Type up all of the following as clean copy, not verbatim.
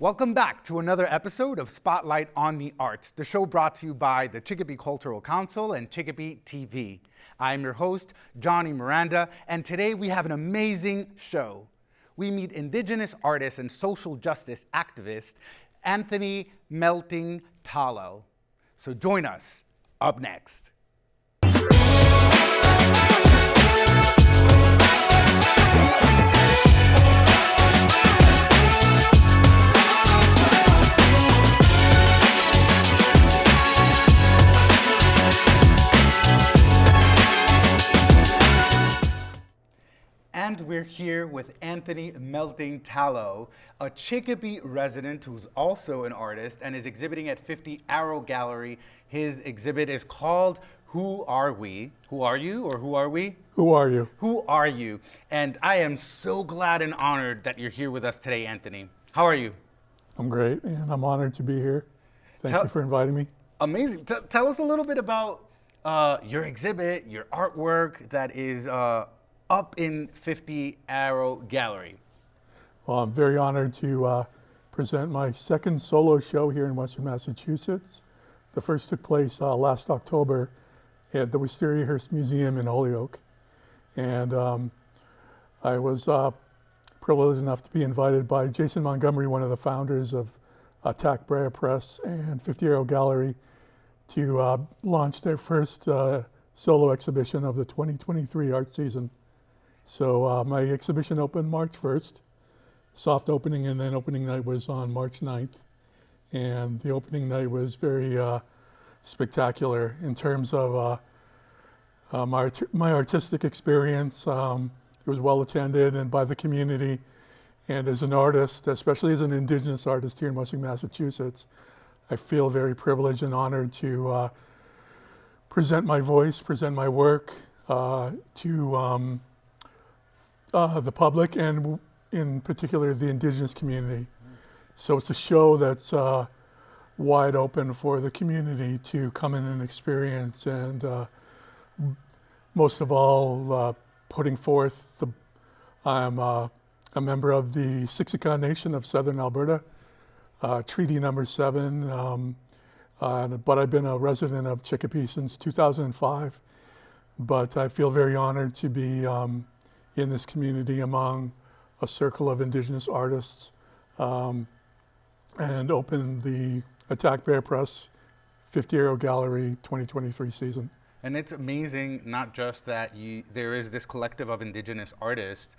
Welcome back to another episode of Spotlight on the Arts, the show brought to you by the Chicopee Cultural Council and ChicopeeTV. I'm your host, Johnny Miranda, and today we have an amazing show. We meet indigenous artist and social justice activist, Anthony Melting Tallow. So join us up next. And we're here with Anthony Melting Tallow, a Chicopee resident who's also an artist and is exhibiting at 50 Arrow Gallery. His exhibit is called Who Are We? Who are you, or who are we? Who are you? Who are you? And I am so glad and honored that you're here with us today, Anthony. How are you? I'm great, and I'm honored to be here. Thank you for inviting me. Amazing. Tell us a little bit about your exhibit, your artwork that is up in 50 Arrow Gallery. Well, I'm very honored to present my second solo show here in Western Massachusetts. The first took place last October at the Wisteria-Hearst Museum in Holyoke. And I was privileged enough to be invited by Jason Montgomery, one of the founders of Attack Brea Press and 50 Arrow Gallery, to launch their first solo exhibition of the 2023 art season. So my exhibition opened March 1st, soft opening, and then opening night was on March 9th. And the opening night was very spectacular in terms of my artistic experience. It was well attended and by the community. And as an artist, especially as an indigenous artist here in Western Massachusetts, I feel very privileged and honored to present my voice, present my work to the public, and in particular the indigenous community. So it's a show that's wide open for the community to come in and experience, and most of all, putting forth I'm a member of the Blackfoot Nation of Southern Alberta, Treaty Number 7, but I've been a resident of Chicopee since 2005. But I feel very honored to be in this community among a circle of indigenous artists, and open the Attack Brea Press 50 Arrow Gallery 2023 season. And it's amazing, not just that there is this collective of indigenous artists,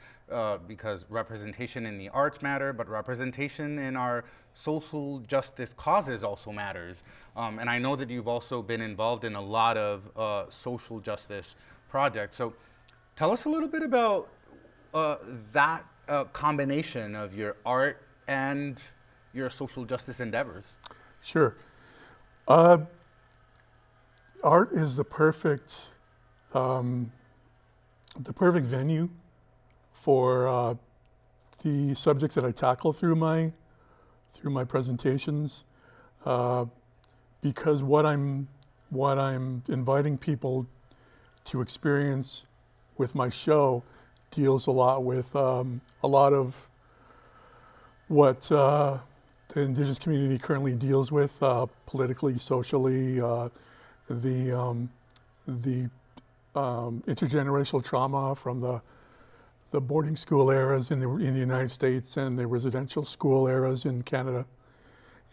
because representation in the arts matter, but representation in our social justice causes also matters. And I know that you've also been involved in a lot of social justice projects. So tell us a little bit about that combination of your art and your social justice endeavors. Sure. Art is the perfect venue for the subjects that I tackle through my presentations, because what I'm inviting people to experience with my show deals a lot with a lot of what the indigenous community currently deals with politically, socially, the intergenerational trauma from the boarding school eras in the United States and the residential school eras in Canada,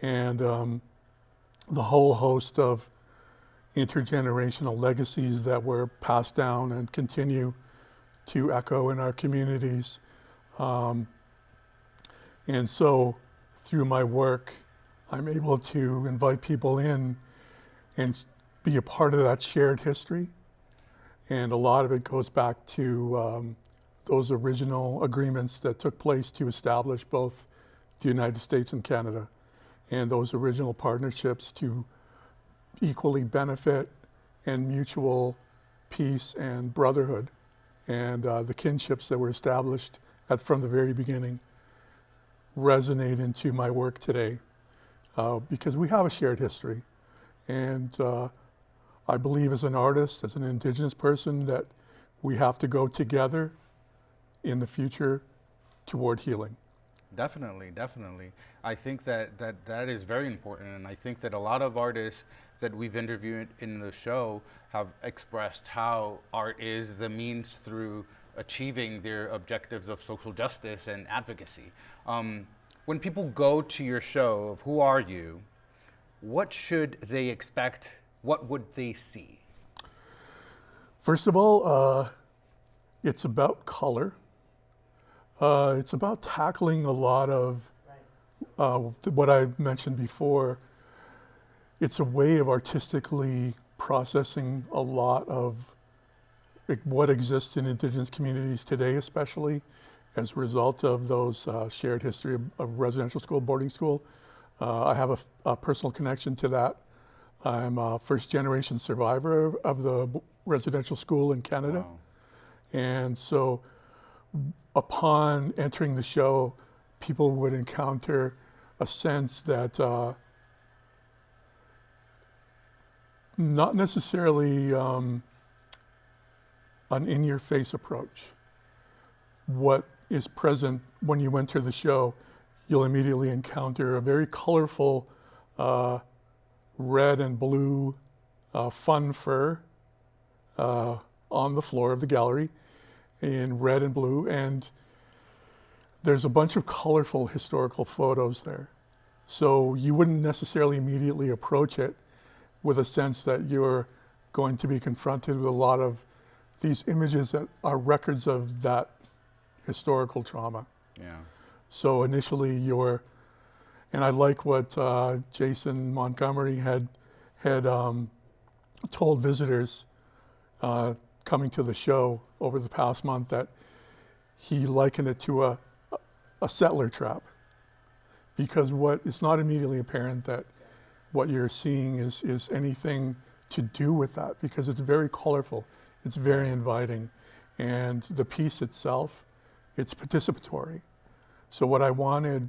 and the whole host of intergenerational legacies that were passed down and continue to echo in our communities. And so through my work, I'm able to invite people in and be a part of that shared history. And a lot of it goes back to those original agreements that took place to establish both the United States and Canada, and those original partnerships to equally benefit and mutual peace and brotherhood, and the kinships that were established from the very beginning resonate into my work today, because we have a shared history. And I believe as an artist, as an indigenous person, that we have to go together in the future toward healing. Definitely, definitely. I think that is very important, and I think that a lot of artists that we've interviewed in the show have expressed how art is the means through achieving their objectives of social justice and advocacy. When people go to your show of Who Are You, what should they expect? What would they see? First of all, it's about color. It's about tackling a lot of what I mentioned before. It's a way of artistically processing a lot of what exists in indigenous communities today, especially as a result of those shared history of residential school, boarding school. I have a personal connection to that. I'm a first generation survivor of the residential school in Canada. Wow. And so upon entering the show, people would encounter a sense that not necessarily an in-your-face approach. What is present when you enter the show, you'll immediately encounter a very colorful red and blue fun fur on the floor of the gallery in red and blue, and there's a bunch of colorful historical photos there. So you wouldn't necessarily immediately approach it with a sense that you're going to be confronted with a lot of these images that are records of that historical trauma. Yeah. So initially and I like what Jason Montgomery had told visitors coming to the show over the past month, that he likened it to a settler trap, because it's not immediately apparent that what you're seeing is anything to do with that, because it's very colorful, it's very inviting, and the piece itself, it's participatory. So what I wanted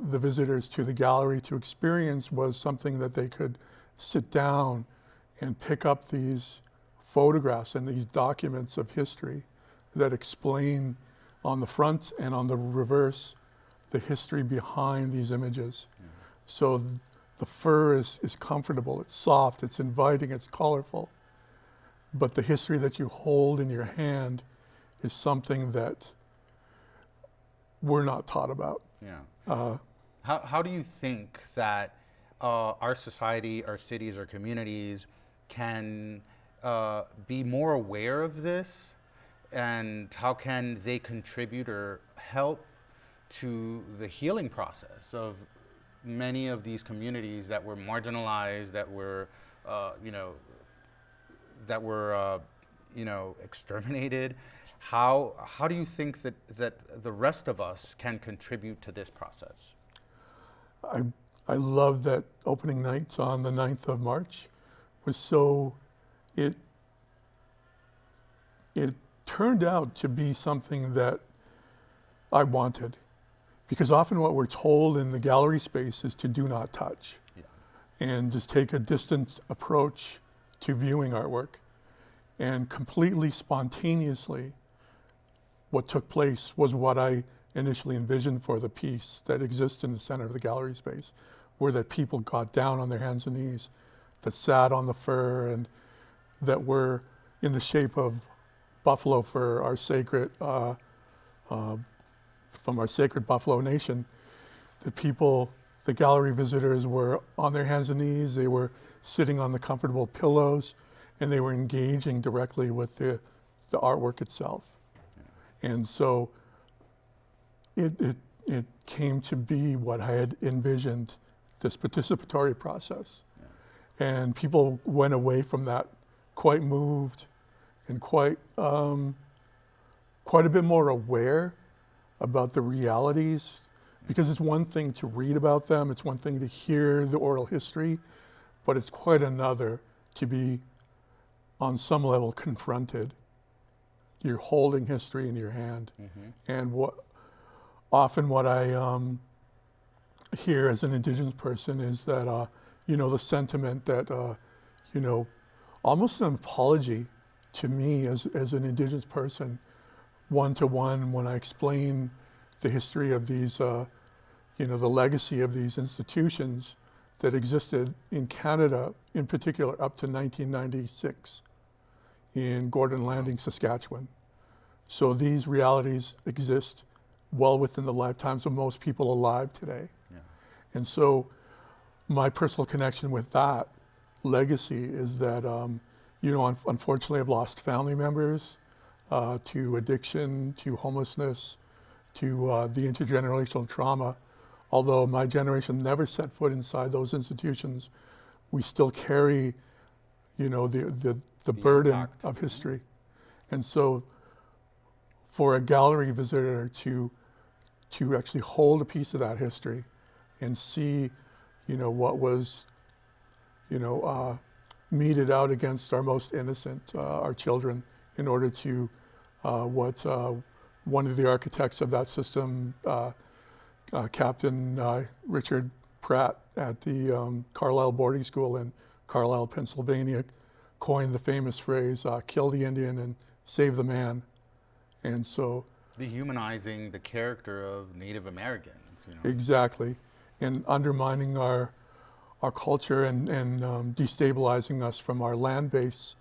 the visitors to the gallery to experience was something that they could sit down and pick up these photographs and these documents of history that explain on the front and on the reverse the history behind these images. Mm-hmm. So the fur is comfortable, it's soft, it's inviting, it's colorful, but the history that you hold in your hand is something that we're not taught about. Yeah. How do you think that our society, our cities, our communities can be more aware of this, and how can they contribute or help to the healing process of many of these communities that were marginalized, that were, exterminated? How do you think that the rest of us can contribute to this process? I love that opening night on the 9th of March was it turned out to be something that I wanted, because often what we're told in the gallery space is to do not touch. Yeah. And just take a distant approach to viewing artwork. And completely spontaneously, what took place was what I initially envisioned for the piece that exists in the center of the gallery space, where that people got down on their hands and knees, that sat on the fur, and that were in the shape of buffalo fur, our sacred, from our sacred Buffalo Nation. The gallery visitors were on their hands and knees, they were sitting on the comfortable pillows, and they were engaging directly with the artwork itself. Yeah. And so it came to be what I had envisioned, this participatory process. Yeah. And people went away from that quite moved and quite a bit more aware about the realities, because it's one thing to read about them, it's one thing to hear the oral history, but it's quite another to be on some level confronted. You're holding history in your hand. Mm-hmm. And what I hear as an Indigenous person is that, the sentiment that, almost an apology to me as an Indigenous person, one-to-one, when I explain the history of these the legacy of these institutions that existed in Canada, in particular, up to 1996 in Gordon Landing, Saskatchewan. So these realities exist well within the lifetimes of most people alive today. Yeah. And so my personal connection with that legacy is that, unfortunately I've lost family members to addiction, to homelessness, to the intergenerational trauma. Although my generation never set foot inside those institutions, we still carry, the burden impact of history. And so for a gallery visitor to actually hold a piece of that history and see, what was, meted out against our most innocent, our children, in order to what one of the architects of that system, Captain Richard Pratt at the Carlisle boarding school in Carlisle, Pennsylvania, coined the famous phrase, kill the Indian and save the man. And so dehumanizing the character of Native Americans. Exactly, and undermining our culture and destabilizing us from our land base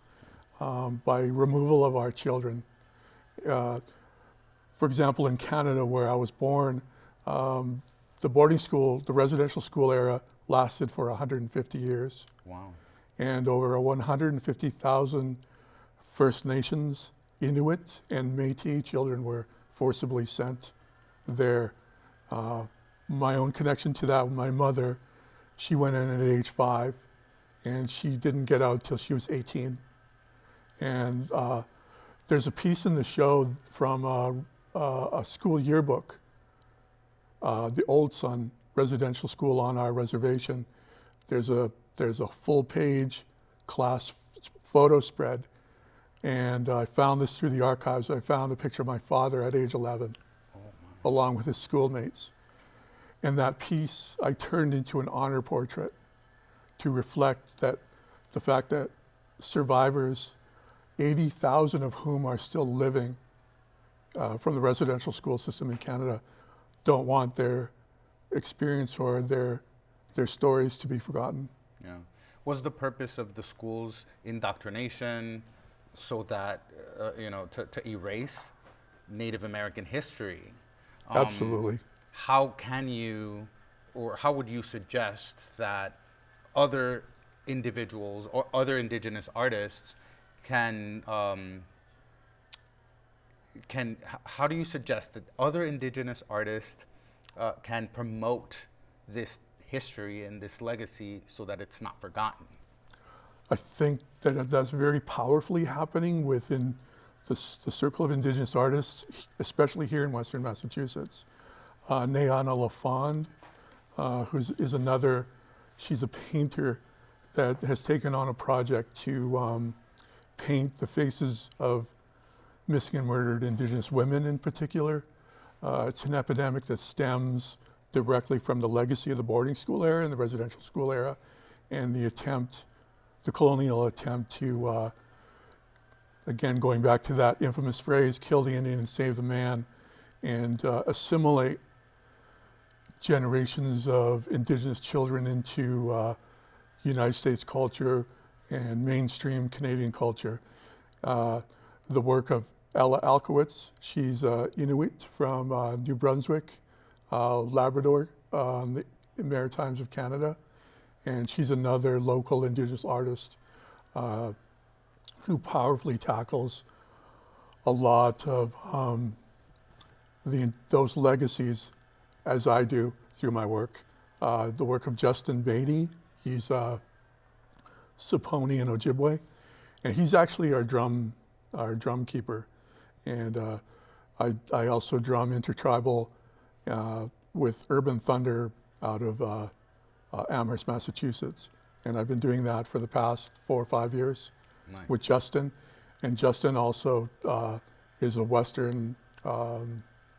by removal of our children. For example, in Canada, where I was born, the boarding school, the residential school era lasted for 150 years. Wow. And over 150,000 First Nations, Inuit, and Métis children were forcibly sent there. My own connection to that, my mother, she went in at age 5, and she didn't get out till she was 18. And there's a piece in the show from a school yearbook, the Old Sun residential school on our reservation. There's a full-page class photo spread, and I found this through the archives. I found a picture of my father at age 11, along with his schoolmates. And that piece I turned into an honor portrait to reflect that the fact that survivors, 80,000 of whom are still living from the residential school system in Canada, don't want their experience or their stories to be forgotten. Yeah. Was the purpose of the school's indoctrination so that, to erase Native American history? Absolutely. How can you, or how would you suggest that other individuals or other Indigenous artists how do you suggest that other Indigenous artists can promote this history and this legacy so that it's not forgotten? I think that that's very powerfully happening within the circle of Indigenous artists, especially here in Western Massachusetts. Nayana LaFond, is another, she's a painter that has taken on a project to paint the faces of missing and murdered Indigenous women in particular. It's an epidemic that stems directly from the legacy of the boarding school era and the residential school era, and the colonial attempt to, again, going back to that infamous phrase, kill the Indian and save the man, and assimilate generations of Indigenous children into United States culture and mainstream Canadian culture. The work of Ella Alkowitz, she's Inuit from New Brunswick, Labrador, the Maritimes of Canada, and she's another local Indigenous artist who powerfully tackles a lot of those legacies, as I do through my work. The work of Justin Beatty, he's Saponi and Ojibwe, and he's actually our drum keeper. And I also drum intertribal with Urban Thunder out of Amherst, Massachusetts. And I've been doing that for the past 4 or 5 years. Nice. With Justin. And Justin also is a Western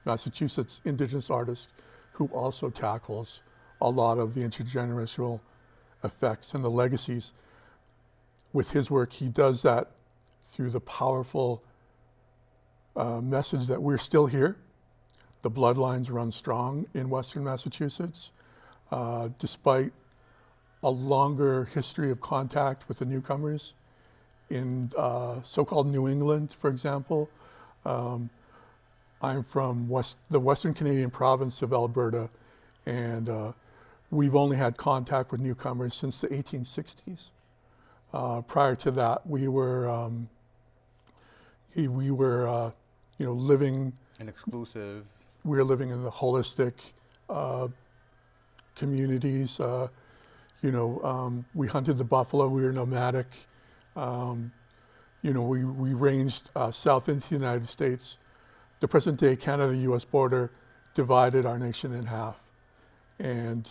Massachusetts Indigenous artist who also tackles a lot of the intergenerational effects and the legacies. With his work, he does that through the powerful message that we're still here, the bloodlines run strong in Western Massachusetts, despite a longer history of contact with the newcomers. In so-called New England, for example, I'm from the Western Canadian province of Alberta, and we've only had contact with newcomers since the 1860s. Prior to that, we were living An exclusive. we were living in the holistic communities. We hunted the buffalo. We were nomadic. We ranged south into the United States. The present day Canada-U.S. border divided our nation in half. And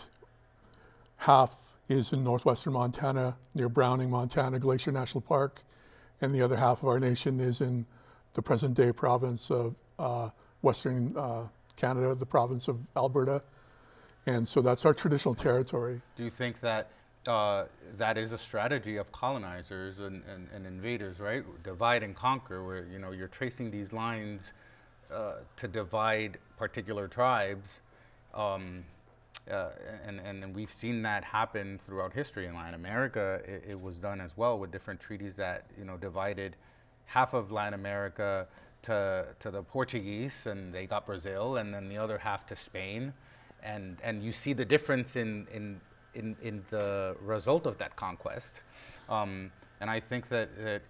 half is in northwestern Montana, near Browning, Montana, Glacier National Park. And the other half of our nation is in the present day province of Western Canada, the province of Alberta. And so that's our traditional territory. Do you think that that is a strategy of colonizers and invaders, right? Divide and conquer, where you're tracing these lines to divide particular tribes, and we've seen that happen throughout history in Latin America. It was done as well with different treaties that divided half of Latin America to the Portuguese, and they got Brazil, and then the other half to Spain, and you see the difference in the result of that conquest. And I think that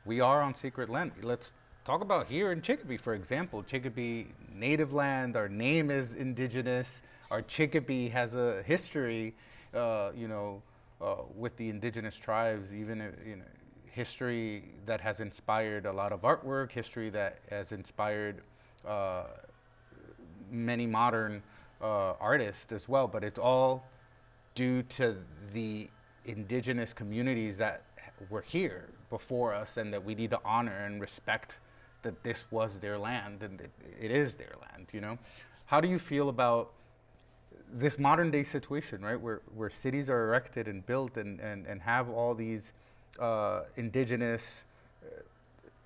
we are on secret land. Let's talk about here in Chicopee, for example. Chicopee, native land, our name is indigenous. Our Chicopee has a history, with the indigenous tribes, even history that has inspired a lot of artwork, history that has inspired many modern artists as well, but it's all due to the indigenous communities that were here before us, and that we need to honor and respect that this was their land and it is their land. How do you feel about this modern day situation, right, where cities are erected and built and have all these indigenous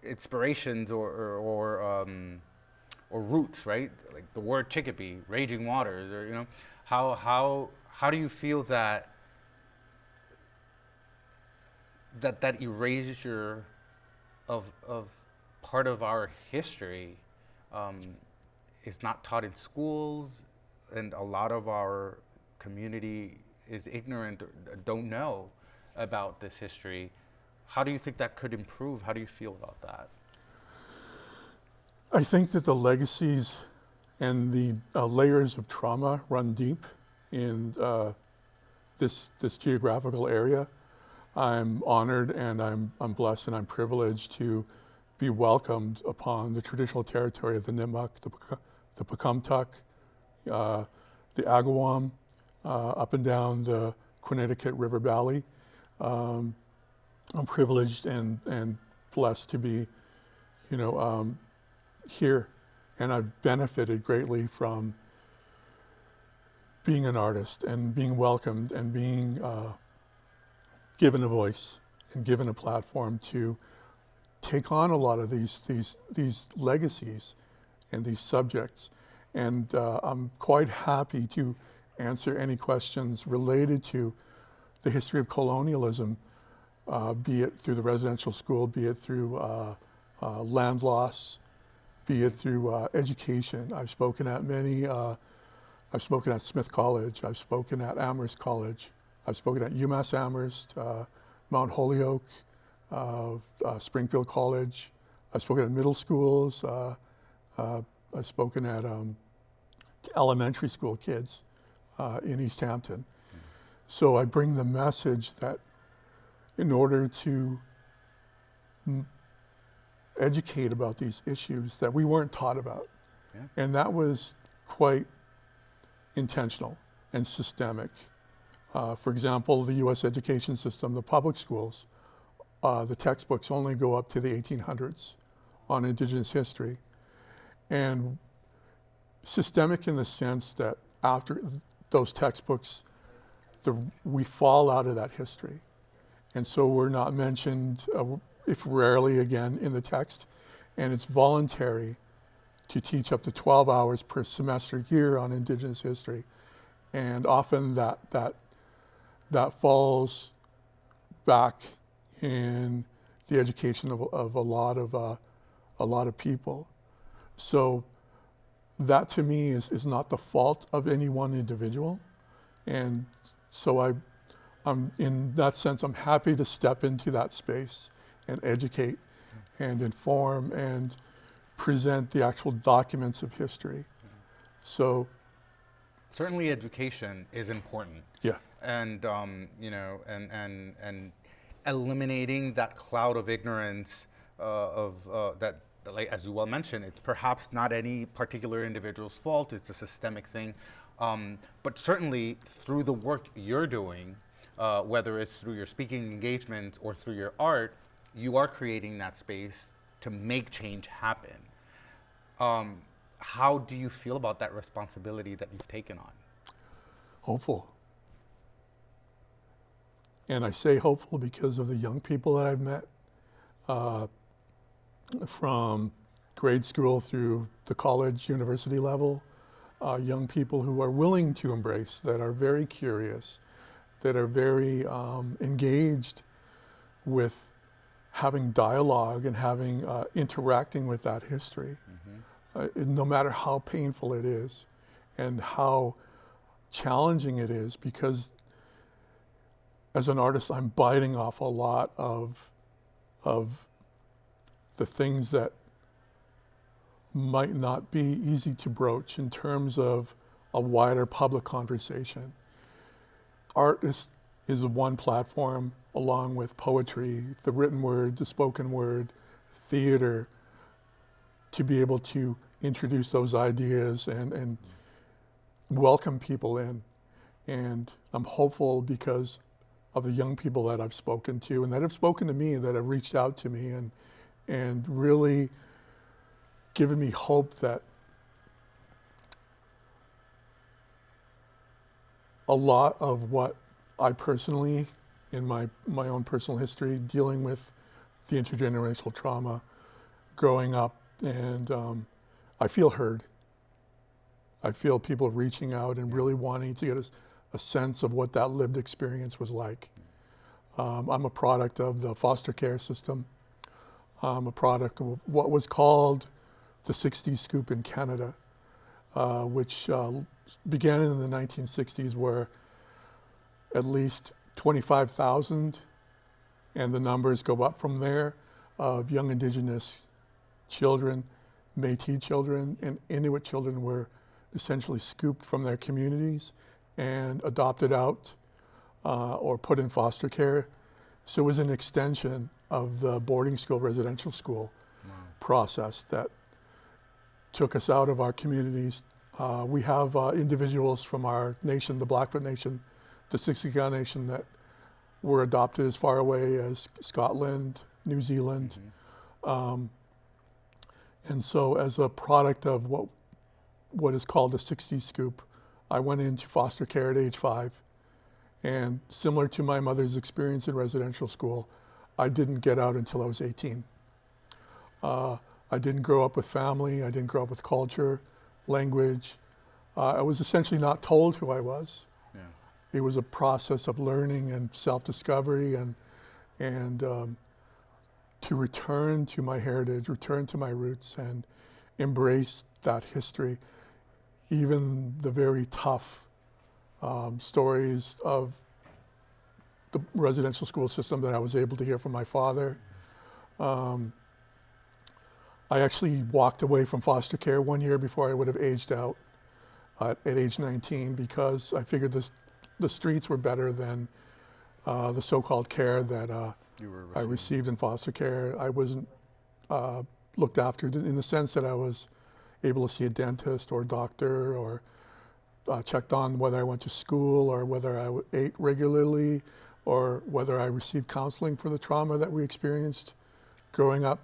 inspirations or roots, right? Like the word Chicopee, raging waters, or how do you feel that erasure of part of our history is not taught in schools, and a lot of our community is ignorant or don't know about this history? How do you think that could improve? How do you feel about that? I think that the legacies and the layers of trauma run deep in this geographical area. I'm honored and I'm blessed and I'm privileged to be welcomed upon the traditional territory of the Nipmuc, the Pecumtuck, the Agawam, up and down the Connecticut River Valley. I'm privileged and blessed to be, here, and I've benefited greatly from being an artist and being welcomed and being given a voice and given a platform to take on a lot of these legacies and these subjects. And I'm quite happy to answer any questions related to the history of colonialism, be it through the residential school, be it through land loss, be it through education. I've spoken at I've spoken at Smith College, I've spoken at Amherst College, I've spoken at UMass Amherst, Mount Holyoke, Springfield College. I've spoken at middle schools. I've spoken at elementary school kids in East Hampton. So I bring the message that in order to educate about these issues that we weren't taught about. Yeah. And that was quite intentional and systemic. For example, the U.S. education system, the public schools, the textbooks only go up to the 1800s on Indigenous history. And systemic in the sense that after those textbooks, we fall out of that history. And so we're not mentioned, if rarely again, in the text. And it's voluntary to teach up to 12 hours per semester year on Indigenous history. And often that falls back in the education of a lot of people. So that to me is not the fault of any one individual. And so I'm in that sense, I'm happy to step into that space and educate and inform and present the actual documents of history. So certainly education is important. yeah, And and eliminating that cloud of ignorance that, like as you well mentioned, it's perhaps not any particular individual's fault. It's a systemic thing, but certainly through the work you're doing, whether it's through your speaking engagements or through your art, you are creating that space to make change happen. How do you feel about that responsibility that you've taken on? hopeful. And I say hopeful because of the young people that I've met, from grade school through the college, university level, young people who are willing to embrace, that are very curious, that are very engaged with having dialogue and having interacting with that history, no matter how painful it is and how challenging it is, because as an artist, I'm biting off a lot of the things that might not be easy to broach in terms of a wider public conversation. Art is one platform, along with poetry, the written word, the spoken word, theater, to be able to introduce those ideas and welcome people in. And I'm hopeful because of the young people that I've spoken to and that have spoken to me, that have reached out to me and really given me hope that a lot of what I personally, in my own personal history, dealing with the intergenerational trauma, growing up, and I feel heard. I feel people reaching out and really wanting to get a sense of what that lived experience was like. I'm a product of the foster care system. I'm a product of what was called the 60s scoop in Canada, which began in the 1960s, where at least 25,000, and the numbers go up from there, of young Indigenous children, Métis children, and Inuit children were essentially scooped from their communities and adopted out or put in foster care. So it was an extension of the boarding school, residential school process that took us out of our communities. We have individuals from our nation, the Blackfoot Nation, the Chicopee Nation, that were adopted as far away as Scotland, New Zealand. And so as a product of what is called the 60s scoop, I went into foster care at age 5. And similar to my mother's experience in residential school, I didn't get out until I was 18. I didn't grow up with family. I didn't grow up with culture, language. I was essentially not told who I was. Yeah. It was a process of learning and self-discovery and to return to my heritage, return to my roots, and embrace that history. Even the very tough stories of the residential school system that I was able to hear from my father. I actually walked away from foster care 1 year before I would have aged out at age 19, because I figured the streets were better than the so-called care that I received in foster care. I wasn't looked after in the sense that I was able to see a dentist or a doctor, or checked on whether I went to school, or whether I ate regularly, or whether I received counseling for the trauma that we experienced growing up.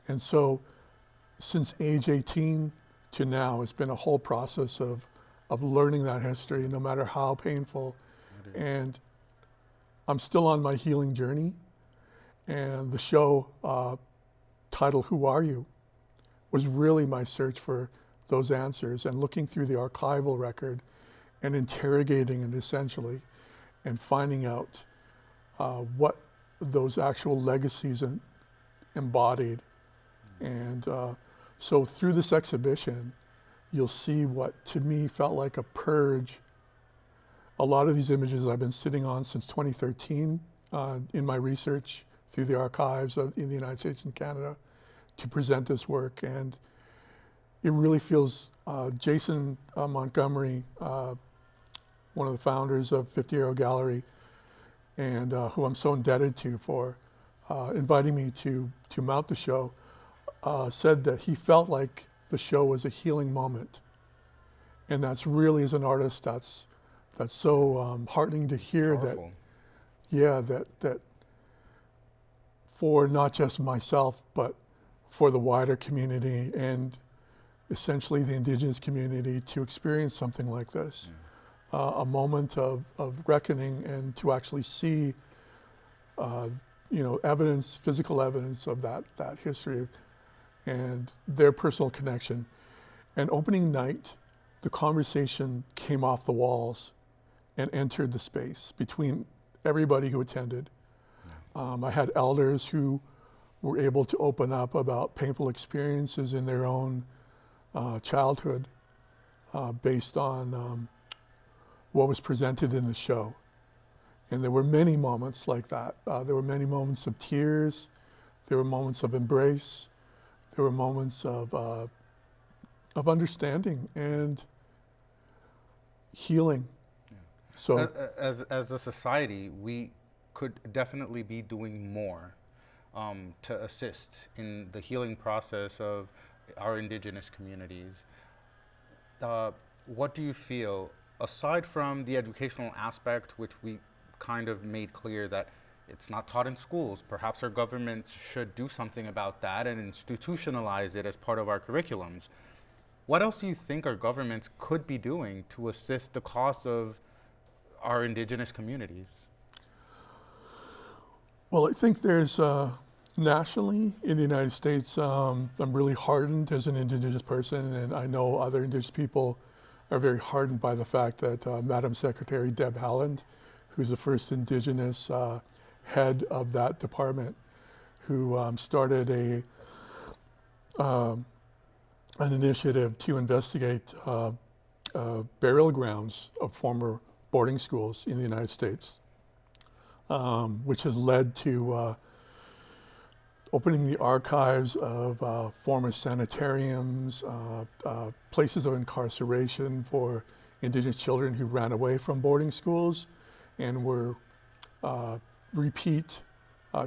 And so since age 18 to now, it's been a whole process of learning that history, no matter how painful. And I'm still on my healing journey. And the show title, Who Are You? was really my search for those answers, and looking through the archival record and interrogating it essentially and finding out what those actual legacies embodied. And so through this exhibition, you'll see what to me felt like a purge. A lot of these images I've been sitting on since 2013 in my research through the archives in the United States and Canada to present this work. And it really feels, Jason Montgomery, one of the founders of 50 Arrow Gallery, and who I'm so indebted to for inviting me to mount the show, said that he felt like the show was a healing moment. And that's really, as an artist, that's so heartening to hear. Powerful. that for not just myself, but for the wider community and essentially the indigenous community to experience something like this, a moment of reckoning, and to actually see, evidence, physical evidence of that history and their personal connection. And opening night, the conversation came off the walls and entered the space between everybody who attended. I had elders who were able to open up about painful experiences in their own childhood based on what was presented in the show. And there were many moments like that. There were many moments of tears. There were moments of embrace. There were moments of understanding and healing. Yeah. So, as a society, we could definitely be doing more to assist in the healing process of our indigenous communities. What do you feel, aside from the educational aspect, which we kind of made clear that it's not taught in schools, perhaps our governments should do something about that and institutionalize it as part of our curriculums. What else do you think our governments could be doing to assist the cause of our indigenous communities? well, I think there's nationally in the United States, I'm really hardened as an indigenous person, and I know other indigenous people are very hardened by the fact that Madam Secretary Deb Haaland, who's the first indigenous head of that department, who started an initiative to investigate burial grounds of former boarding schools in the United States, which has led to opening the archives of former sanitariums, places of incarceration for indigenous children who ran away from boarding schools and were repeat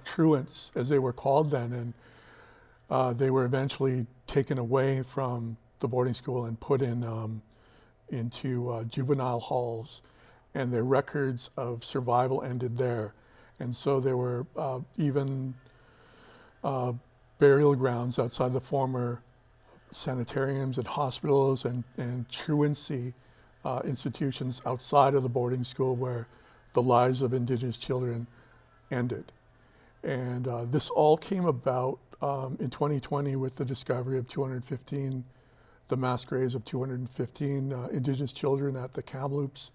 truants, as they were called then, and they were eventually taken away from the boarding school and put into juvenile halls, and their records of survival ended there. And so there were even burial grounds outside the former sanitariums and hospitals and truancy institutions outside of the boarding school where the lives of indigenous children ended. And this all came about in 2020 with the discovery of the mass graves of 215 indigenous children at the Kamloops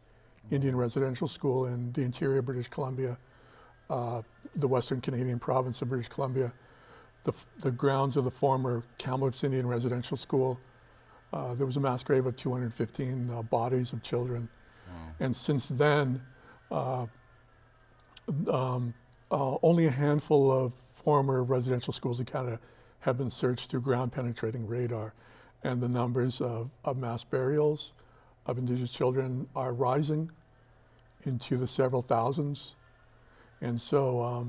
Indian Residential School in the interior of British Columbia, the Western Canadian province of British Columbia. The grounds of the former Kamloops Indian Residential School, there was a mass grave of 215 bodies of children. Wow. And since then, only a handful of former residential schools in Canada have been searched through ground penetrating radar. And the numbers of mass burials of indigenous children are rising into the several thousands. And so,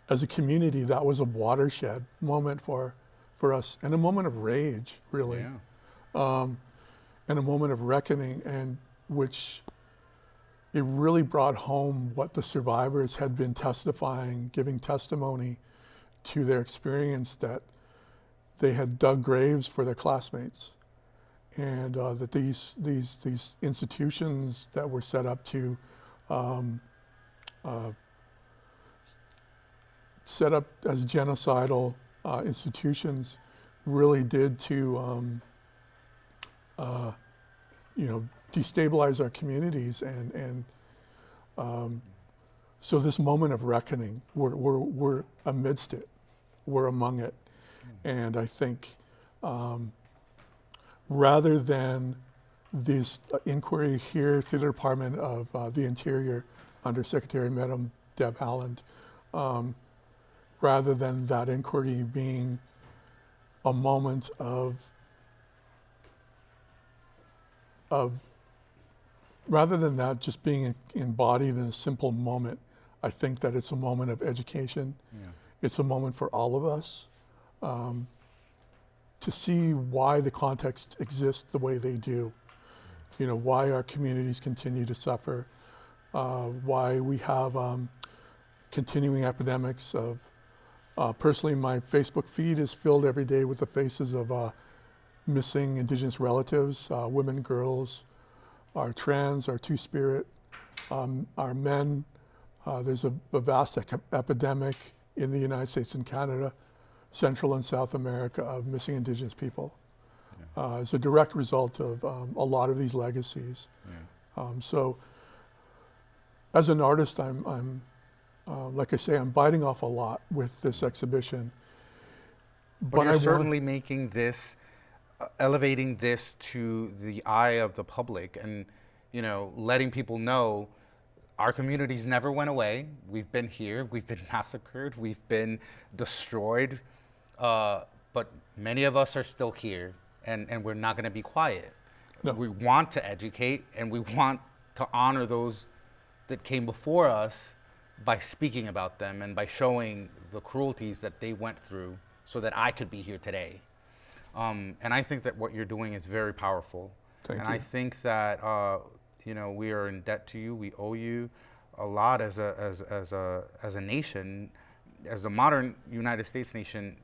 as a community, that was a watershed moment for us, and a moment of rage, really, and a moment of reckoning, and which it really brought home what the survivors had been testifying, giving testimony to their experience, that they had dug graves for their classmates, and that these institutions that were set up to set up as genocidal institutions really did to, destabilize our communities. And so this moment of reckoning, we're amidst it, we're among it. And I think rather than this inquiry here through the Department of the Interior under Secretary Madam Deb Haaland, rather than that inquiry being a moment of rather than that just being embodied in a simple moment, I think that it's a moment of education. Yeah. It's a moment for all of us to see why the context exists the way they do. You know, why our communities continue to suffer, why we have continuing epidemics of, personally, my Facebook feed is filled every day with the faces of missing Indigenous relatives, women, girls, our trans, our two-spirit, our men. There's a vast epidemic in the United States and Canada, Central and South America, of missing Indigenous people. Yeah. As a direct result of a lot of these legacies. Yeah. So as an artist, I'm like I say, I'm biting off a lot with this exhibition. But you're certainly making this, elevating this to the eye of the public and, you know, letting people know our communities never went away. We've been here, we've been massacred, we've been destroyed, but many of us are still here, and we're not gonna be quiet. No. We want to educate, and we want to honor those that came before us by speaking about them and by showing the cruelties that they went through so that I could be here today. And I think that what you're doing is very powerful. Thank you. I think that you know, we are in debt to you. We owe you a lot as a nation, as a modern United States nation.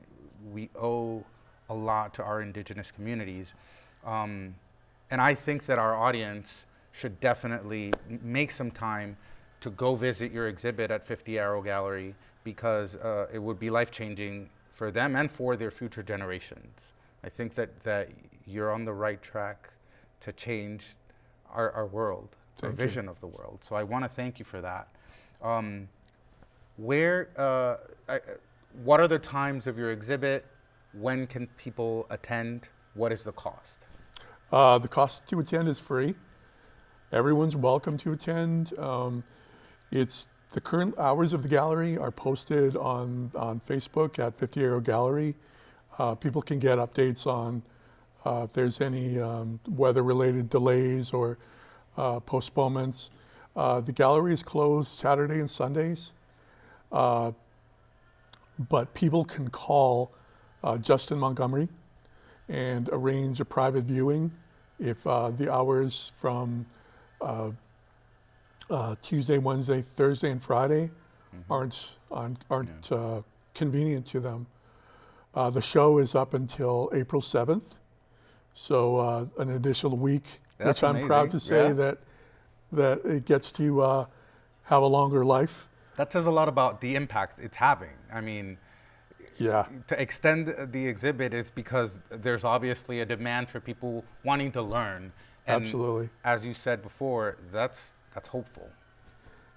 We owe a lot to our Indigenous communities, and I think that our audience should definitely make some time to go visit your exhibit at 50 Arrow Gallery, because it would be life-changing for them and for their future generations. I think that you're on the right track to change our world, our vision of the world. So I want to thank you for that. What are the times of your exhibit? When can people attend? What is the cost? The cost to attend is free. Everyone's welcome to attend. The current hours of the gallery are posted on Facebook at 50 Arrow Gallery. People can get updates on if there's any weather-related delays or postponements. The gallery is closed Saturday and Sundays, but people can call Justin Montgomery and arrange a private viewing if the hours from Tuesday, Wednesday, Thursday, and Friday aren't convenient to them. The show is up until April 7th, so an additional week. That's which I'm amazing. Proud to say that it gets to have a longer life. That says a lot about the impact it's having. I mean, yeah. To extend the exhibit is because there's obviously a demand for people wanting to learn. And absolutely. As you said before, that's hopeful.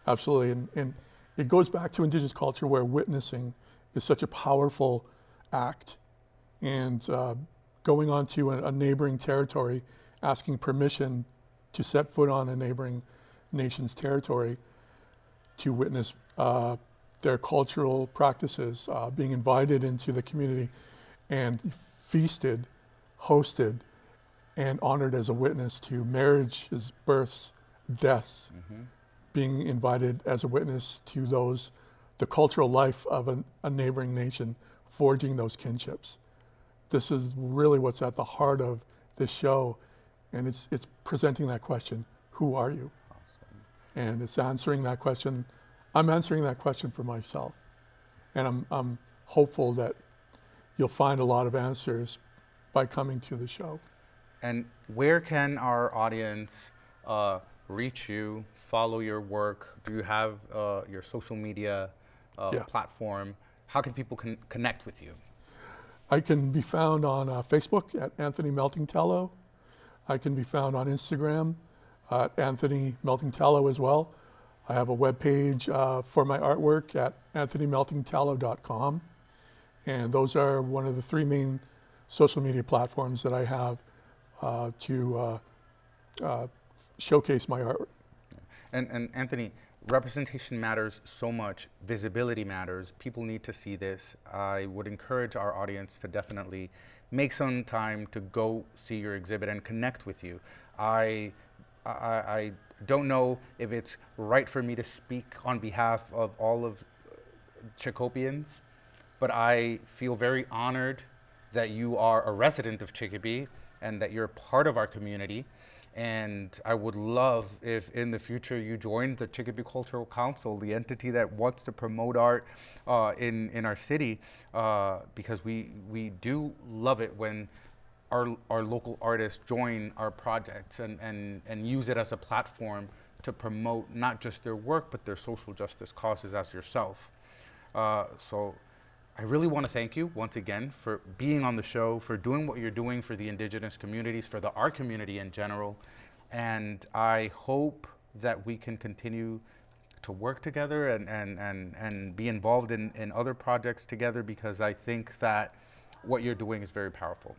Absolutely, and it goes back to Indigenous culture where witnessing is such a powerful act, and going on to a neighboring territory, asking permission to set foot on a neighboring nation's territory to witness their cultural practices, being invited into the community and feasted, hosted, and honored as a witness to marriages, births, deaths, being invited as a witness to the cultural life of a neighboring nation, forging those kinships. This is really what's at the heart of this show, and it's presenting that question, who are you? Awesome. And it's answering that question. I'm answering that question for myself, and I'm hopeful that you'll find a lot of answers by coming to the show. And where can our audience reach you, follow your work? Do you have your social media platform? How can people connect with you? I can be found on Facebook at Anthony Melting Tallow. I can be found on Instagram at Anthony Melting Tallow as well. I have a webpage for my artwork at anthonymeltingtallow.com. And those are one of the 3 main social media platforms that I have to showcase my artwork. And Anthony, representation matters so much. Visibility matters. People need to see this. I would encourage our audience to definitely make some time to go see your exhibit and connect with you. I don't know if it's right for me to speak on behalf of all of Chicopeans, but I feel very honored that you are a resident of Chicopee and that you're part of our community. And I would love if in the future you joined the Chicopee Cultural Council, the entity that wants to promote art in our city, because we do love it when our local artists join our projects and use it as a platform to promote not just their work, but their social justice causes as yourself. So I really want to thank you once again for being on the show, for doing what you're doing for the indigenous communities, for the art community in general. And I hope that we can continue to work together and be involved in other projects together, because I think that what you're doing is very powerful.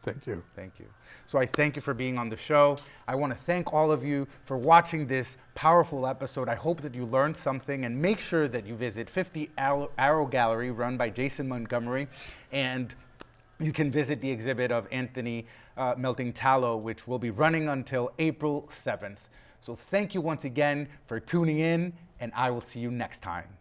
Thank you. Thank you. So I thank you for being on the show. I want to thank all of you for watching this powerful episode. I hope that you learned something, and make sure that you visit 50 Arrow Gallery, run by Jason Montgomery, and you can visit the exhibit of Anthony Melting Tallow, which will be running until April 7th. So thank you once again for tuning in, and I will see you next time.